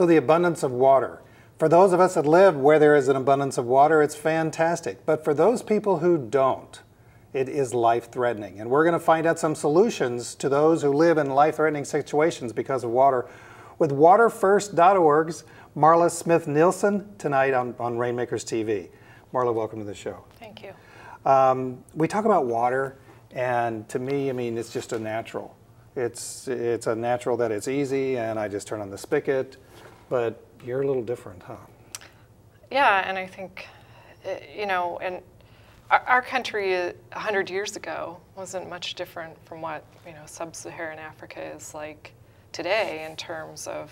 So the abundance of water. For those of us that live where there is an abundance of water, it's fantastic. But for those people who don't, it is life-threatening. And we're going to find out some solutions to those who live in life-threatening situations because of water with Water1st.org's Marla Smith-Nilson tonight on Rainmakers TV. Marla, welcome to the show. Thank you. We talk about water, and to me, I mean, it's just a natural. It's a natural that it's easy, and I just turn on the spigot, but you're a little different, huh? Yeah, and I think, you know, and our country 100 years ago wasn't much different from what, you know, sub-Saharan Africa is like today in terms of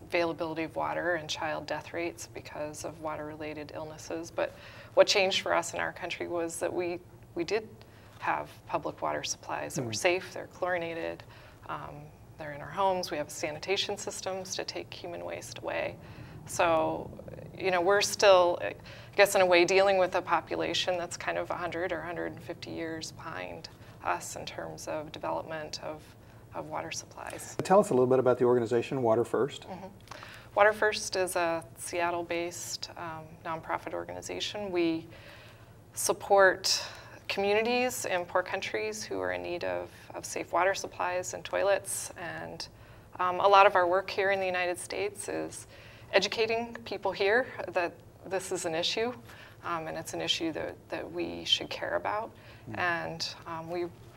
availability of water and child death rates because of water-related illnesses. But what changed for us in our country was that we did have public water supplies that were safe, they're chlorinated, they're in our homes, we have sanitation systems to take human waste away. So, you know, we're still, I guess in a way, dealing with a population that's kind of 100 or 150 years behind us in terms of development of water supplies. Tell us a little bit about the organization, Water1st. Water1st is a Seattle-based nonprofit organization. We support communities in poor countries who are in need of safe water supplies and toilets. And a lot of our work here in the United States is educating people here that this is an issue, and it's an issue that we should care about. And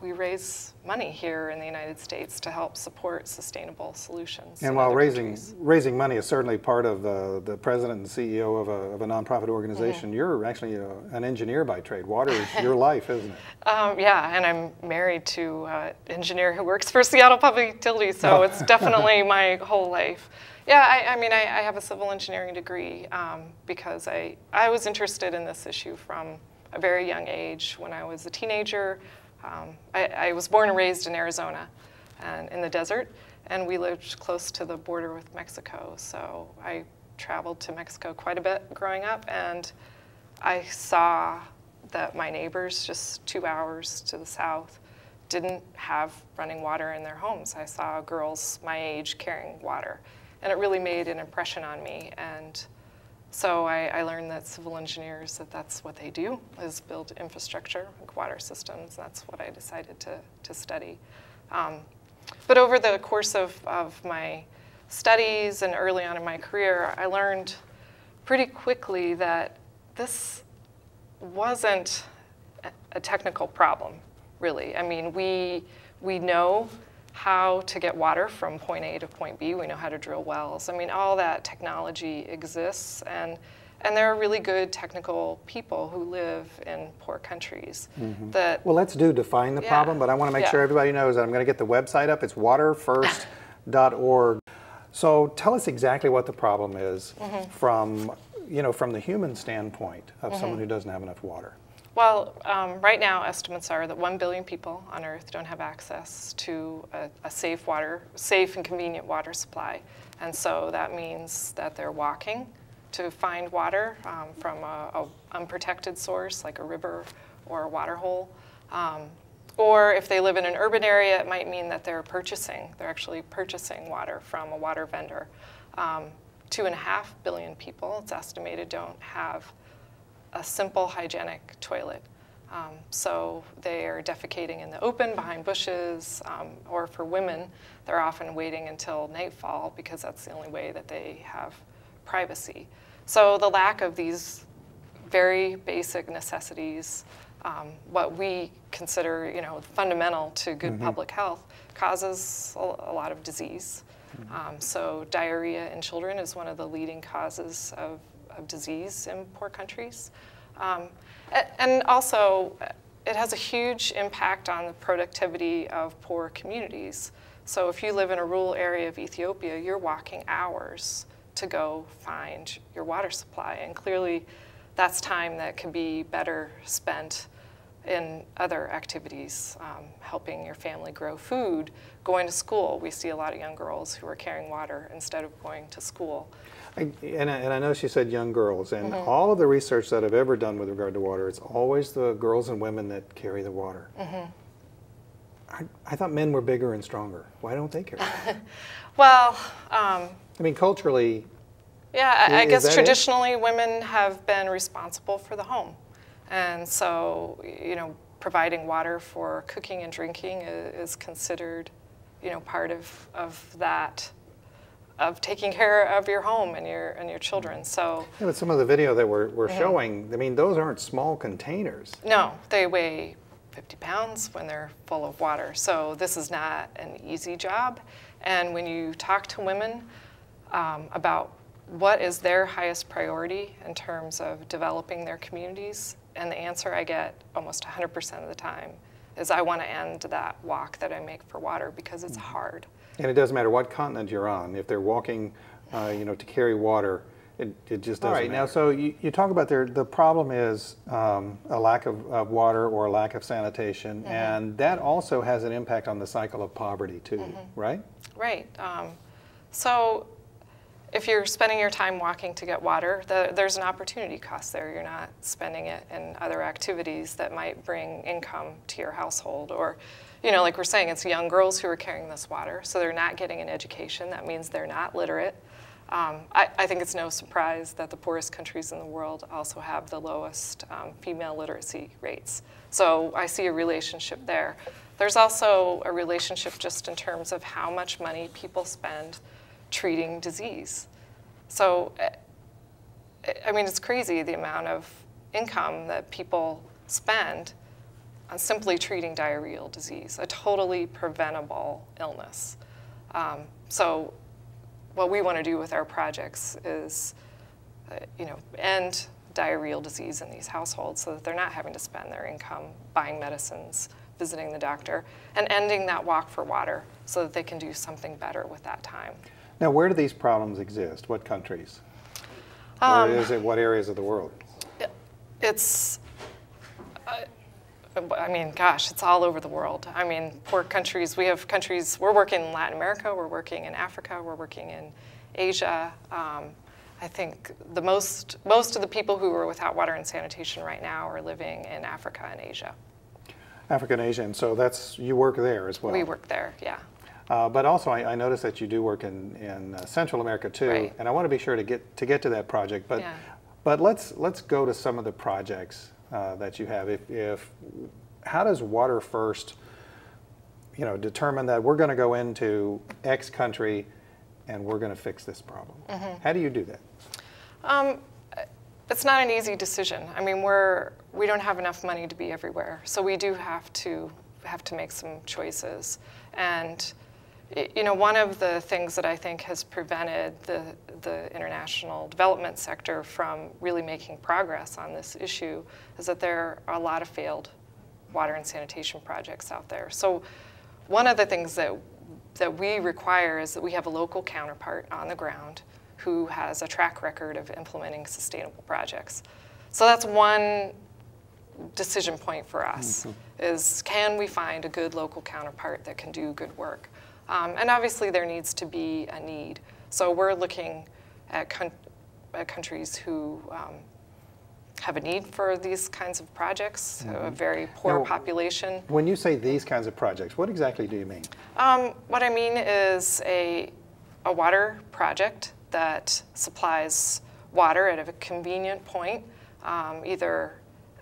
we raise money here in the United States to help support sustainable solutions. And while raising money is certainly part of the president and CEO of a nonprofit organization, you're actually an engineer by trade. Water is your life, isn't it? Yeah, and I'm married to an engineer who works for Seattle Public Utilities, so it's definitely my whole life. Yeah, I mean, I have a civil engineering degree because I was interested in this issue from a very young age. When I was a teenager, I was born and raised in Arizona and in the desert, and we lived close to the border with Mexico. So I traveled to Mexico quite a bit growing up, and I saw that my neighbors just 2 hours to the south didn't have running water in their homes. I saw girls my age carrying water, and it really made an impression on me. And so I learned that civil engineers, that's what they do, is build infrastructure, like water systems. That's what I decided to study. But over the course of my studies and early on in my career, I learned pretty quickly that this wasn't a technical problem, really. I mean, we know how to get water from point A to point B. We know how to drill wells. I mean, all that technology exists, and there are really good technical people who live in poor countries. That, well, let's define the problem, but I want to make sure everybody knows that I'm going to get the website up. It's Water1st.org. So tell us exactly what the problem is from the human standpoint of someone who doesn't have enough water. Well, right now, estimates are that 1 billion people on Earth don't have access to a safe and convenient water supply. And so that means that they're walking to find water from an unprotected source, like a river or a water hole. Or if they live in an urban area, it might mean that they're actually purchasing water from a water vendor. 2.5 billion people, it's estimated, don't have a simple hygienic toilet. So they are defecating in the open behind bushes, or for women, they're often waiting until nightfall because that's the only way that they have privacy. So the lack of these very basic necessities, what we consider, you know, fundamental to good public health, causes a lot of disease. So diarrhea in children is one of the leading causes of disease in poor countries. And also, it has a huge impact on the productivity of poor communities. So if you live in a rural area of Ethiopia, you're walking hours to go find your water supply. And clearly, that's time that can be better spent in other activities, helping your family grow food, going to school. We see a lot of young girls who are carrying water instead of going to school. And I know she said young girls, and all of the research that I've ever done with regard to water, it's always the girls and women that carry the water. I thought men were bigger and stronger. Why don't they care? Well, I mean, culturally. yeah, I guess that traditionally women have been responsible for the home. And so, you know, providing water for cooking and drinking is considered, you know, part of that, of taking care of your home and your children. So Yeah, but some of the video that we're showing, I mean, those aren't small containers. no, they weigh 50 pounds when they're full of water. So this is not an easy job. And when you talk to women about what is their highest priority in terms of developing their communities, and the answer I get almost 100% of the time is I want to end that walk that I make for water because it's hard. And it doesn't matter what continent you're on. If they're walking, you know, to carry water, it just doesn't matter. Now, so you talk about the problem is a lack of water or a lack of sanitation, and that also has an impact on the cycle of poverty too, right? Right. So if you're spending your time walking to get water, there's an opportunity cost there. You're not spending it in other activities that might bring income to your household. Or, you know, like we're saying, it's young girls who are carrying this water, so they're not getting an education. That means they're not literate. I think it's no surprise that the poorest countries in the world also have the lowest female literacy rates. So I see a relationship there. There's also a relationship just in terms of how much money people spend treating disease. So, I mean, it's crazy the amount of income that people spend on simply treating diarrheal disease, a totally preventable illness. So what we want to do with our projects is, you know, end diarrheal disease in these households so that they're not having to spend their income buying medicines, visiting the doctor, and ending that walk for water so that they can do something better with that time. Now, where do these problems exist? What countries? Or is it what areas of the world? It's, I mean, gosh, it's all over the world. I mean, poor countries, we have countries, we're working in Latin America, we're working in Africa, we're working in Asia. I think most of the people who are without water and sanitation right now are living in Africa and Asia. Africa and Asia, and so you work there as well? We work there, yeah. But also, I noticed that you do work in Central America too, Right. and I want to be sure to get to that project. But Yeah. but let's go to some of the projects that you have. How does Water1st, you know, determine that we're going to go into X country and we're going to fix this problem? How do you do that? It's not an easy decision. I mean, we don't have enough money to be everywhere, so we do have to make some choices. And you know, one of the things that I think has prevented the international development sector from really making progress on this issue is that there are a lot of failed water and sanitation projects out there. So one of the things that we require is that we have a local counterpart on the ground who has a track record of implementing sustainable projects. So that's one decision point for us, is can we find a good local counterpart that can do good work? And obviously there needs to be a need. So we're looking at countries who have a need for these kinds of projects, a very poor population. When you say these kinds of projects, what exactly do you mean? What I mean is a water project that supplies water at a convenient point, either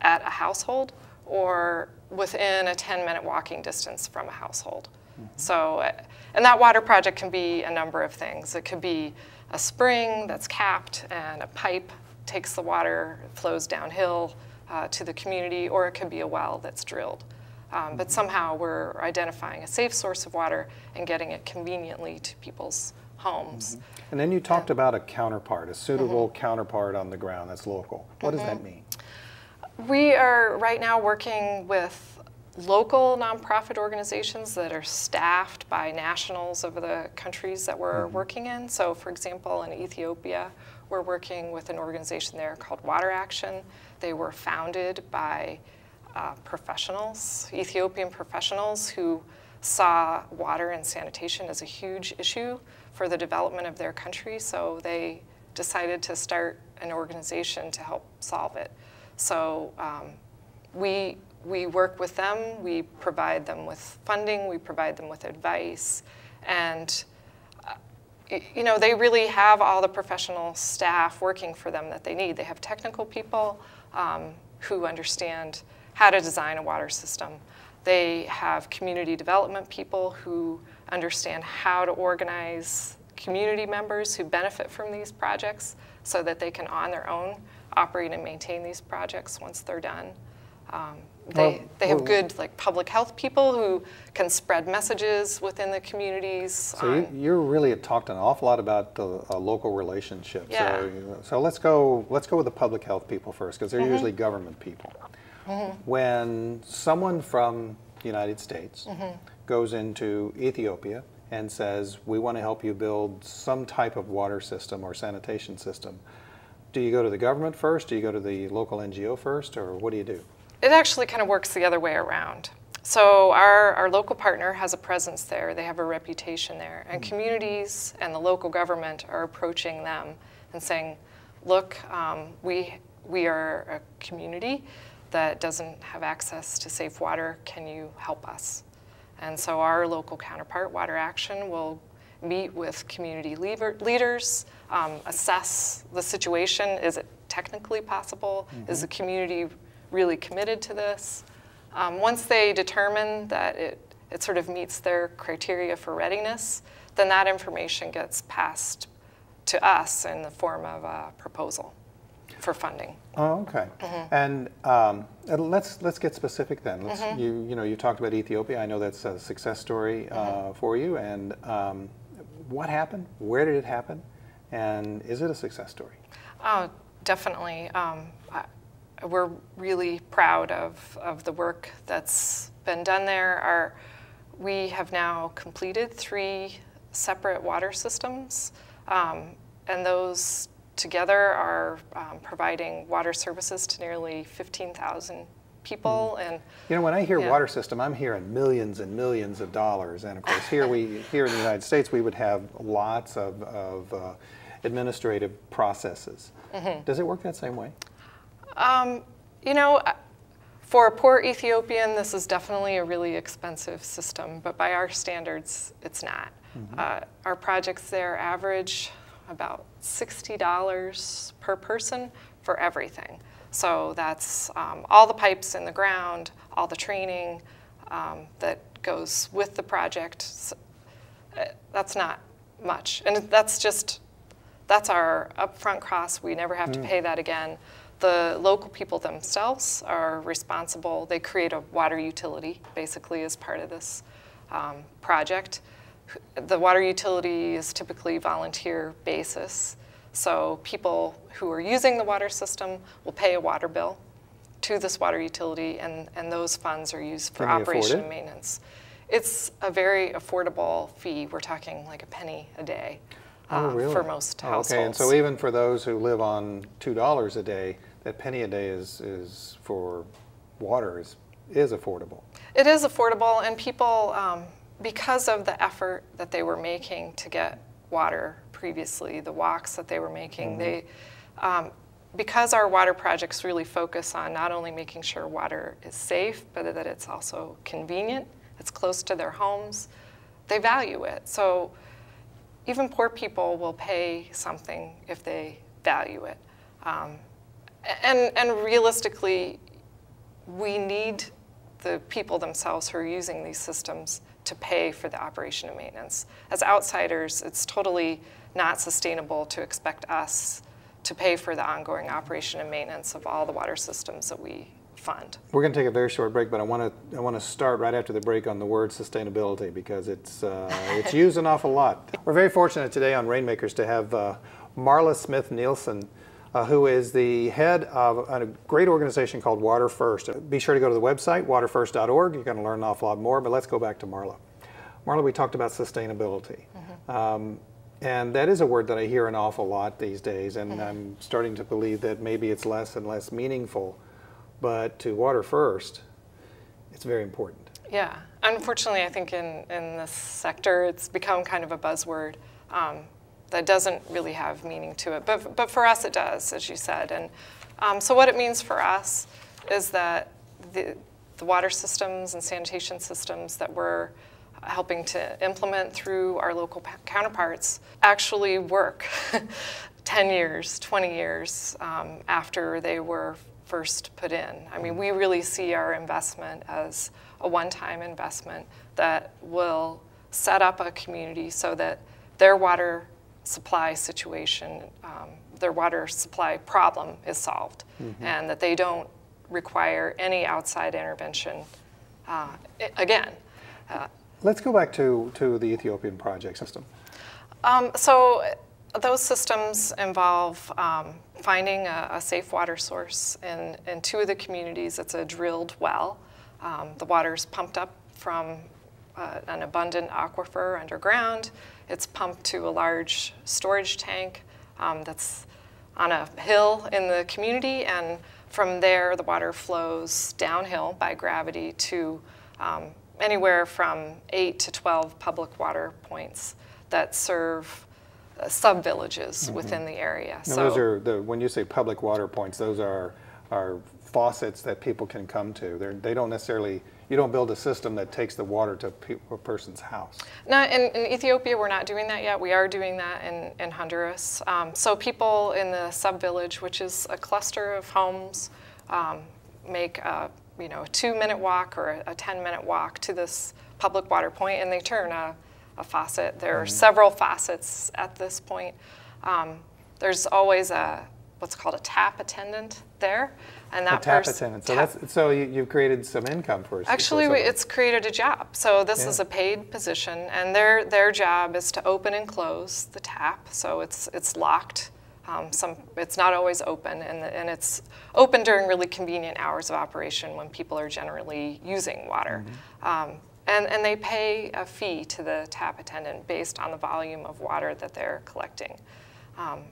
at a household or within a 10-minute walking distance from a household. So, and that water project can be a number of things. It could be a spring that's capped and a pipe takes the water, flows downhill to the community, or it could be a well that's drilled. But somehow we're identifying a safe source of water and getting it conveniently to people's homes. And then you talked about a counterpart, a suitable counterpart on the ground that's local. What does that mean? We are right now working with local nonprofit organizations that are staffed by nationals of the countries that we're working in. So for example, in Ethiopia, we're working with an organization there called Water Action. They were founded by professionals, Ethiopian professionals who saw water and sanitation as a huge issue for the development of their country. So they decided to start an organization to help solve it. So we we work with them, we provide them with funding, we provide them with advice, and you know, they really have all the professional staff working for them that they need. They have technical people who understand how to design a water system. They have community development people who understand how to organize community members who benefit from these projects so that they can, on their own, operate and maintain these projects once they're done. They have good like public health people who can spread messages within the communities. So you really had talked an awful lot about the local relationships. Yeah. So let's go with the public health people first, because they're usually government people. When someone from the United States goes into Ethiopia and says, we want to help you build some type of water system or sanitation system, do you go to the government first? Do you go to the local NGO first? Or what do you do? It actually kind of works the other way around. So our local partner has a presence there. They have a reputation there. And communities and the local government are approaching them and saying, look, we are a community that doesn't have access to safe water. Can you help us? And so our local counterpart, Water Action, will meet with community leaders, assess the situation. Is it technically possible? Is the community really committed to this? Once they determine that it sort of meets their criteria for readiness, then that information gets passed to us in the form of a proposal for funding. Oh, okay. And let's get specific then. You talked about Ethiopia. I know that's a success story for you. And what happened? Where did it happen? And is it a success story? Oh, definitely. We're really proud of the work that's been done there. We have now completed 3 separate water systems, and those together are providing water services to nearly 15,000 people. And when I hear water system, I'm hearing millions and millions of dollars. And of course, here in the United States, we would have lots of administrative processes. Does it work that same way? For a poor Ethiopian, this is definitely a really expensive system, but by our standards, it's not. Our projects there average about $60 per person for everything. So that's all the pipes in the ground, all the training that goes with the project. That's not much. And that's our upfront cost. We never have to pay that again. The local people themselves are responsible. They create a water utility, basically, as part of this project. The water utility is typically volunteer basis. So people who are using the water system will pay a water bill to this water utility, and those funds are used for operation and maintenance. It's a very affordable fee. We're talking like a penny a day. Really? For most households. Okay, and so even for those who live on $2 a day, that penny a day is for water is affordable. It is affordable, and people, because of the effort that they were making to get water previously, the walks that they were making, because our water projects really focus on not only making sure water is safe, but that it's also convenient, it's close to their homes, they value it. So even poor people will pay something if they value it. And realistically, we need the people themselves who are using these systems to pay for the operation and maintenance. As outsiders, it's totally not sustainable to expect us to pay for the ongoing operation and maintenance of all the water systems that we fund. We're going to take a very short break, but I want to start right after the break on the word sustainability, because it's used an awful lot. We're very fortunate today on Rainmakers to have Marla Smith-Nilson, who is the head of a great organization called Water1st. Be sure to go to the website, water1st.org. You're going to learn an awful lot more, but let's go back to Marla. Marla, we talked about sustainability. And that is a word that I hear an awful lot these days, and I'm starting to believe that maybe it's less and less meaningful. But to Water1st, it's very important. Yeah. Unfortunately, I think in this sector, it's become kind of a buzzword that doesn't really have meaning to it. But for us, it does, as you said. And so what it means for us is that the water systems and sanitation systems that we're helping to implement through our local counterparts actually work 10 years, 20 years after they were first put in. I mean, we really see our investment as a one-time investment that will set up a community so that their water supply situation, their water supply problem is solved, and that they don't require any outside intervention again. Let's go back to the Ethiopian project system. So those systems involve finding a safe water source in two of the communities. It's a drilled well. The water is pumped up from an abundant aquifer underground. It's pumped to a large storage tank that's on a hill in the community, and from there the water flows downhill by gravity to anywhere from 8 to 12 public water points that serve sub-villages within the area. Now, so those are when you say public water points, those are faucets that people can come to. They don't necessarily, you don't build a system that takes the water to a person's house. No, in Ethiopia we're not doing that yet. We are doing that in Honduras. So people in the sub-village, which is a cluster of homes, make a 2-minute walk or a 10-minute walk to this public water point, and they turn a faucet. There are several faucets at this point. There's always what's called a tap attendant there, and that tap attendant. So you've created some income for us. Actually, it's created a job. So this is a paid position, and their job is to open and close the tap. So it's locked. It's not always open, and it's open during really convenient hours of operation when people are generally using water. And they pay a fee to the tap attendant based on the volume of water that they're collecting.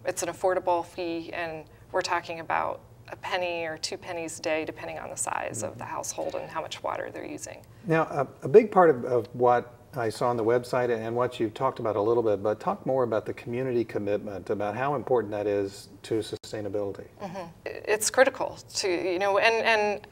It's an affordable fee, and we're talking about a penny or 2 pennies a day, depending on the size of the household and how much water they're using. Now, a big part of what I saw on the website and what you've talked about a little bit, but talk more about the community commitment, about how important that is to sustainability. It's critical to, and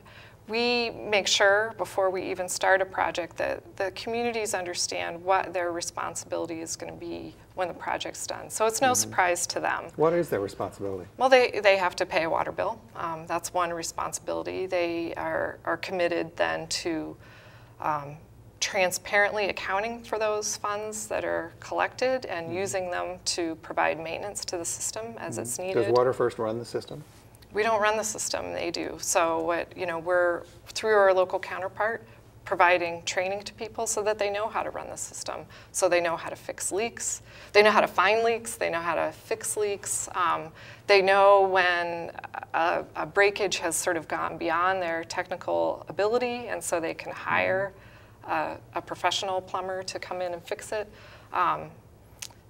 we make sure before we even start a project that the communities understand what their responsibility is going to be when the project's done. So it's no surprise to them. What is their responsibility? Well, they have to pay a water bill. That's one responsibility. They are committed then to transparently accounting for those funds that are collected and using them to provide maintenance to the system as it's needed. Does Water1st run the system? We don't run the system, they do. So we're, through our local counterpart, providing training to people so that they know how to run the system. So they know how to fix leaks, they know how to find leaks, they know how to fix leaks. They know when a breakage has sort of gone beyond their technical ability, and so they can hire a professional plumber to come in and fix it.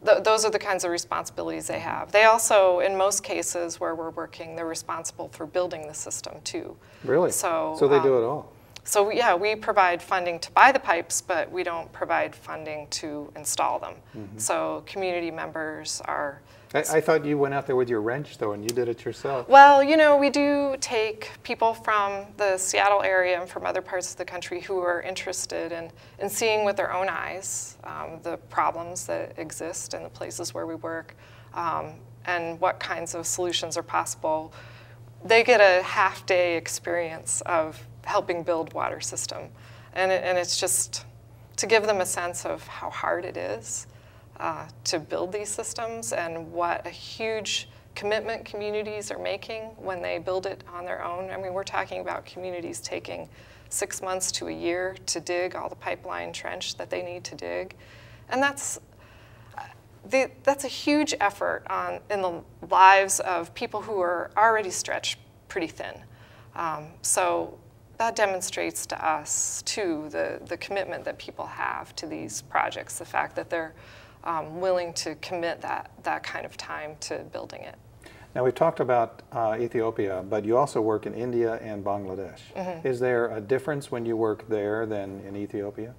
Those are the kinds of responsibilities they have. They also, in most cases where we're working, they're responsible for building the system too. Really? So they do it all? So yeah, we provide funding to buy the pipes, but we don't provide funding to install them. So community members are... I thought you went out there with your wrench, though, and you did it yourself. Well, we do take people from the Seattle area and from other parts of the country who are interested in seeing with their own eyes the problems that exist in the places where we work and what kinds of solutions are possible. They get a half-day experience of helping build water system, and it's just to give them a sense of how hard it is to build these systems and what a huge commitment communities are making when they build it on their own. I mean, we're talking about communities taking 6 months to a year to dig all the pipeline trench that they need to dig. And that's a huge effort in the lives of people who are already stretched pretty thin. So that demonstrates to us, too, the commitment that people have to these projects, the fact that they're willing to commit that kind of time to building it. Now, we've talked about Ethiopia, but you also work in India and Bangladesh. Is there a difference when you work there than in Ethiopia?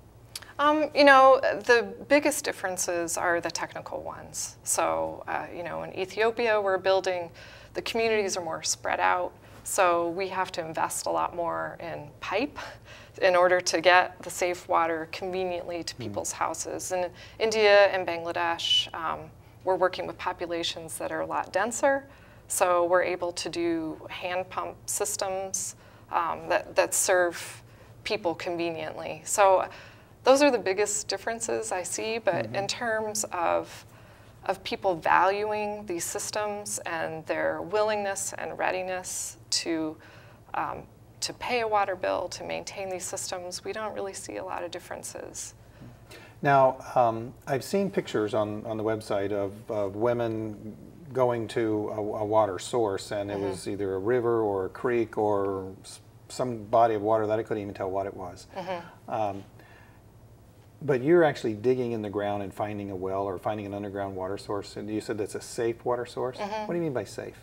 The biggest differences are the technical ones. So, in Ethiopia, we're building, the communities are more spread out. So we have to invest a lot more in pipe in order to get the safe water conveniently to people's houses. In India and Bangladesh, we're working with populations that are a lot denser, so we're able to do hand pump systems that serve people conveniently. So those are the biggest differences I see, but in terms of people valuing these systems and their willingness and readiness to pay a water bill, to maintain these systems, we don't really see a lot of differences. Now, I've seen pictures on the website of women going to a water source, and it was either a river or a creek or some body of water that I couldn't even tell what it was. But you're actually digging in the ground and finding a well or finding an underground water source, and you said that's a safe water source? What do you mean by safe?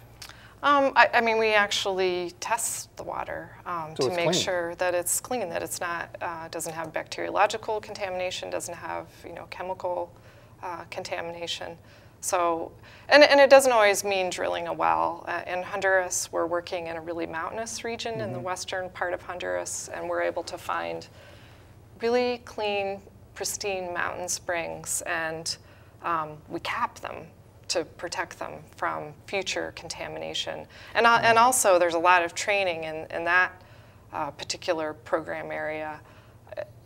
I mean, we actually test the water So to make clean. sure that it's clean, that it's not, doesn't have bacteriological contamination, doesn't have, chemical contamination. So, and it doesn't always mean drilling a well. In Honduras, we're working in a really mountainous region in the western part of Honduras, and we're able to find really clean, pristine mountain springs, and we cap them to protect them from future contamination. And also there's a lot of training in that particular program area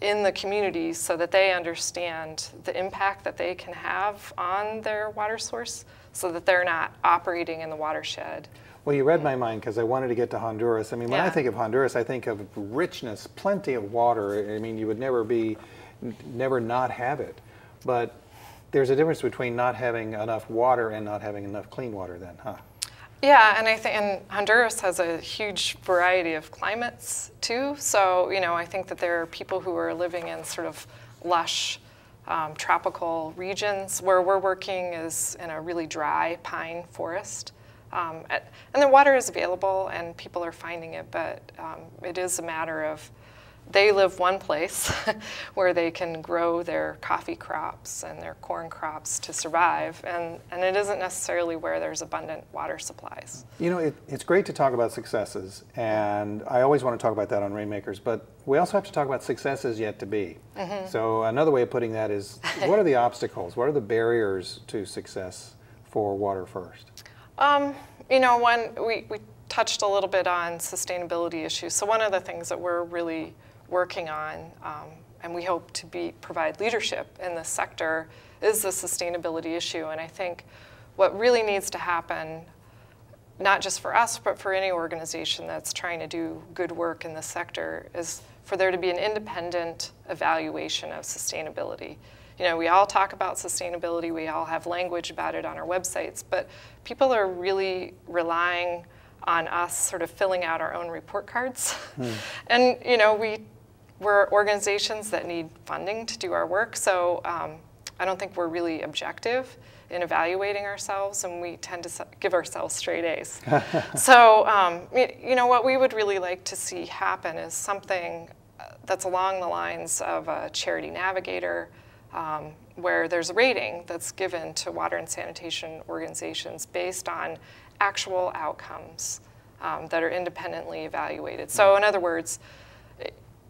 in the communities so that they understand the impact that they can have on their water source so that they're not operating in the watershed. Well, you read my mind because I wanted to get to Honduras. I mean, when I think of Honduras, I think of richness, plenty of water. I mean, you would never not have it. But there's a difference between not having enough water and not having enough clean water then, huh? Yeah, and I think Honduras has a huge variety of climates too. So, I think that there are people who are living in sort of lush tropical regions. Where we're working is in a really dry pine forest. And the water is available and people are finding it, but it is a matter of they live one place where they can grow their coffee crops and their corn crops to survive, and it isn't necessarily where there's abundant water supplies. It's great to talk about successes, and I always want to talk about that on Rainmakers, but we also have to talk about successes yet to be. So another way of putting that is, what are the obstacles? What are the barriers to success for Water1st? We touched a little bit on sustainability issues. So one of the things that we're really working on, and we hope to provide leadership in this sector, is the sustainability issue. And I think what really needs to happen, not just for us, but for any organization that's trying to do good work in this sector, is for there to be an independent evaluation of sustainability. We all talk about sustainability, we all have language about it on our websites, but people are really relying on us sort of filling out our own report cards. And we're organizations that need funding to do our work, so I don't think we're really objective in evaluating ourselves, and we tend to give ourselves straight A's. So what we would really like to see happen is something that's along the lines of a charity navigator, where there's a rating that's given to water and sanitation organizations based on actual outcomes that are independently evaluated. So in other words,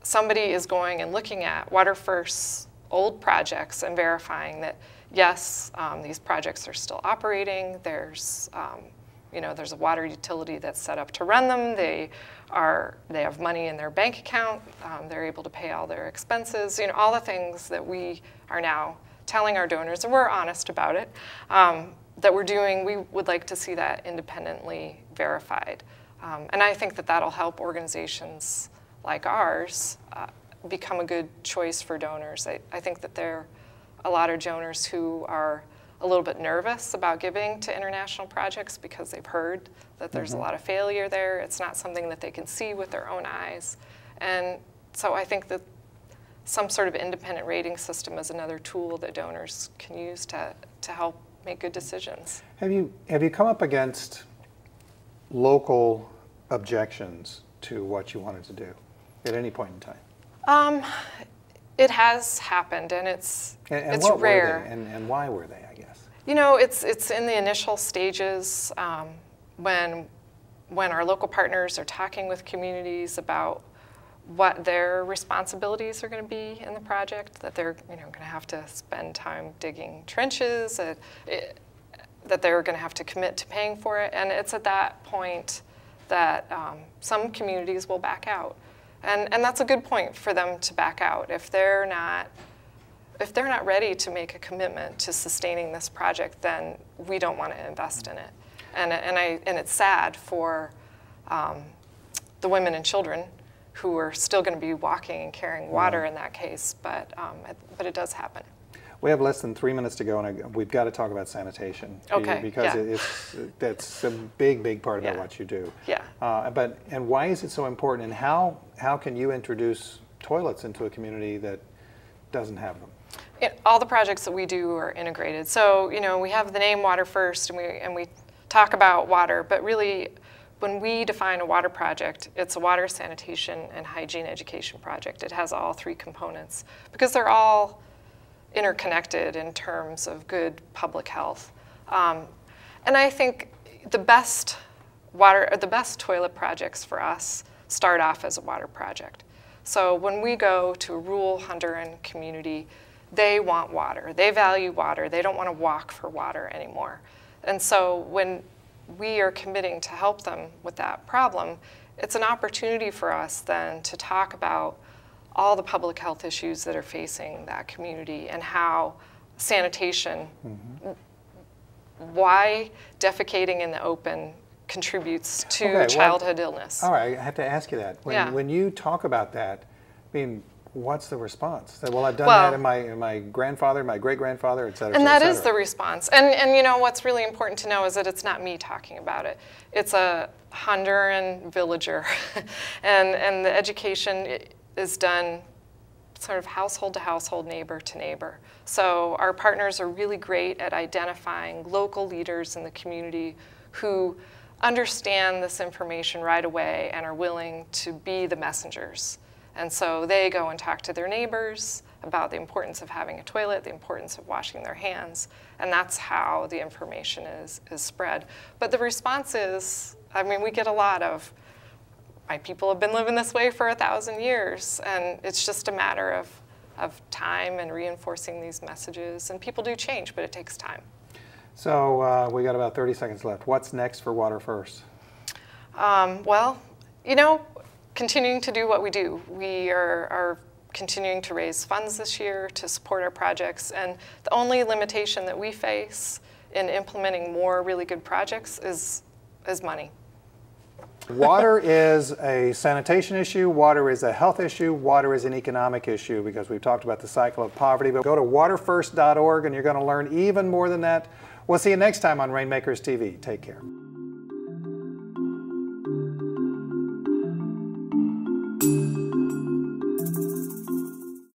somebody is going and looking at Water1st's old projects and verifying that, yes, these projects are still operating. There's a water utility that's set up to run them. They have money in their bank account. They're able to pay all their expenses. All the things that we are now telling our donors, and we're honest about it, that we're doing. We would like to see that independently verified. And I think that that'll help organizations like ours become a good choice for donors. I think that there are a lot of donors who are a little bit nervous about giving to international projects because they've heard that there's a lot of failure there. It's not something that they can see with their own eyes. And so I think that some sort of independent rating system is another tool that donors can use to help make good decisions. Have you come up against local objections to what you wanted to do at any point in time? It has happened, and it's what rare. Were they, and why were they, I guess? It's in the initial stages when when our local partners are talking with communities about what their responsibilities are going to be in the project, that they're going to have to spend time digging trenches, that they're going to have to commit to paying for it. And it's at that point that some communities will back out. And that's a good point for them to back out. If they're not ready to make a commitment to sustaining this project, then we don't want to invest in it. And it's sad for the women and children who are still going to be walking and carrying water in that case, but it does happen. We have less than 3 minutes to go, and we've got to talk about sanitation. Okay. Because that's a big part about what you do. Yeah. And why is it so important, and how can you introduce toilets into a community that doesn't have them? All the projects that we do are integrated. So we have the name Water1st, and we talk about water, but really, when we define a water project, it's a water, sanitation, and hygiene education project. It has all three components because they're all interconnected in terms of good public health. And I think the best toilet projects for us start off as a water project. So when we go to a rural Honduran community, they want water. They value water. They don't want to walk for water anymore. And so when we are committing to help them with that problem, it's an opportunity for us then to talk about all the public health issues that are facing that community and how sanitation, why defecating in the open contributes to childhood illness. All right, I have to ask you that. When you talk about that, I mean, what's the response? Well, I've done that in my grandfather, my great-grandfather, et cetera, and that is the response. And what's really important to know is that it's not me talking about it. It's a Honduran villager. and the education is done sort of household to household, neighbor to neighbor. So our partners are really great at identifying local leaders in the community who understand this information right away and are willing to be the messengers. And so they go and talk to their neighbors about the importance of having a toilet, the importance of washing their hands, and that's how the information is spread. But the response is, I mean, we get a lot of, my people have been living this way for 1,000 years, and it's just a matter of time and reinforcing these messages. And people do change, but it takes time. So we got about 30 seconds left. What's next for Water1st? Well, continuing to do what we do. We are continuing to raise funds this year to support our projects, and the only limitation that we face in implementing more really good projects is money. Water is a sanitation issue, water is a health issue, water is an economic issue, because we've talked about the cycle of poverty. But go to water1st.org and you're going to learn even more than that. We'll see you next time on Rainmakers TV. Take care.